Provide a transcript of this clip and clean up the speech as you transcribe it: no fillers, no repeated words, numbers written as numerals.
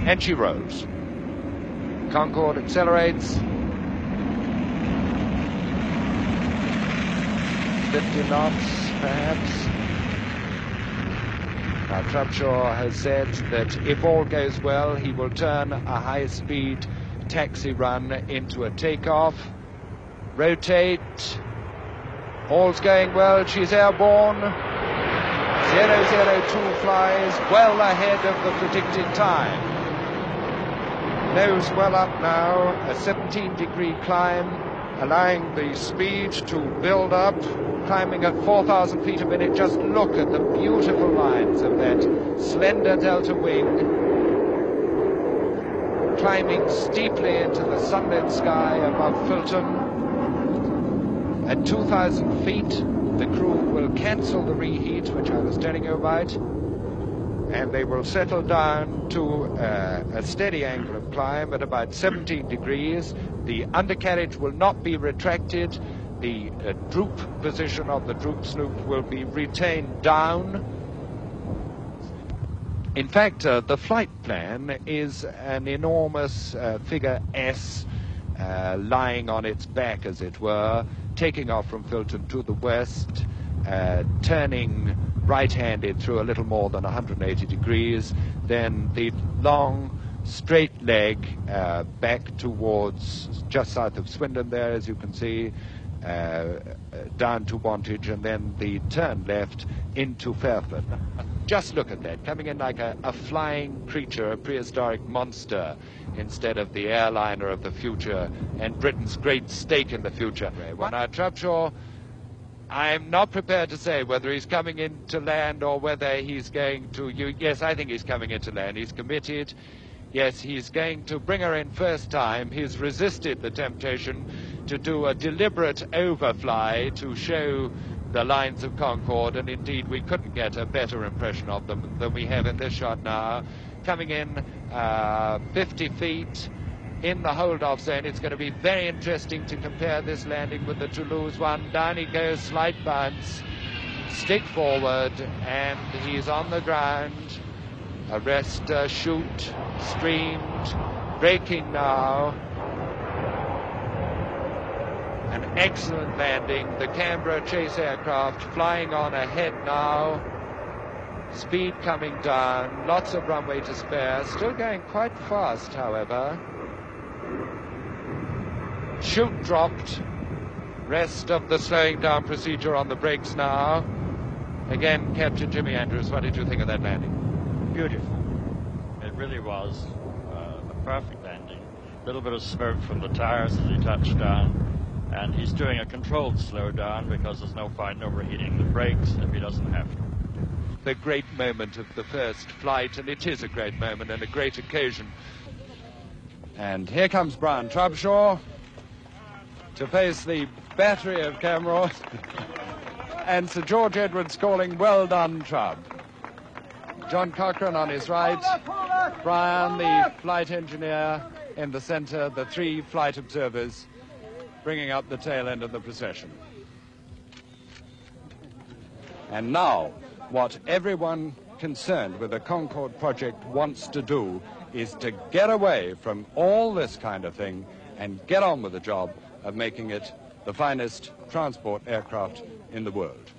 And she rose. Concorde accelerates. 50 knots, perhaps. Now, Trubshaw has said that if all goes well, he will turn a high-speed taxi run into a takeoff. Rotate. All's going well. She's airborne. 002 flies well ahead of the predicted time. Nose well up now. A 17-degree climb, allowing the speed to build up. Climbing at 4,000 feet a minute. Just look at the beautiful lines of that slender delta wing. Climbing steeply into the sunlit sky above Filton. At 2,000 feet, the crew will cancel the reheat, which I was telling you about, and they will settle down to a steady angle of climb at about 17 degrees. The undercarriage will not be retracted. The droop position of the droop sloop will be retained down. In fact, the flight plan is an enormous figure S lying on its back, as it were, taking off from Filton to the west, turning right-handed through a little more than 180 degrees, then the long straight leg back towards just south of Swindon there, as you can see, down to Wantage, and then the turn left into Fairford. Just look at that, coming in like a flying creature, a prehistoric monster, instead of the airliner of the future and Britain's great stake in the future. Well, now, Trubshaw, I'm not prepared to say whether he's coming in to land or whether he's going to... Yes, I think he's coming in to land. He's committed. Yes, he's going to bring her in first time. He's resisted the temptation to do a deliberate overfly to show the lines of Concorde, and indeed we couldn't get a better impression of them than we have in this shot now. Coming in 50 feet in the hold-off zone. It's going to be very interesting to compare this landing with the Toulouse one. Down he goes, slight bounce, stick forward, and he's on the ground. Arrest, shoot, streamed, braking now. An excellent landing. The Canberra chase aircraft flying on ahead now. Speed coming down, lots of runway to spare. Still going quite fast, however. Chute dropped. Rest of the slowing down procedure on the brakes now. Again, Captain Jimmy Andrews, what did you think of that landing? Beautiful. It really was a perfect landing. A little bit of smoke from the tires as he touched down. And he's doing a controlled slowdown because there's no point overheating the brakes if he doesn't have to. The great moment of the first flight, and it is a great moment and a great occasion. And here comes Brian Trubshaw to face the battery of cameras. And Sir George Edwards calling, "Well done, Trub." John Cochrane on his right, Brian, the flight engineer, in the center, the three flight observers bringing up the tail end of the procession. And now, what everyone concerned with the Concorde project wants to do is to get away from all this kind of thing and get on with the job of making it the finest transport aircraft in the world.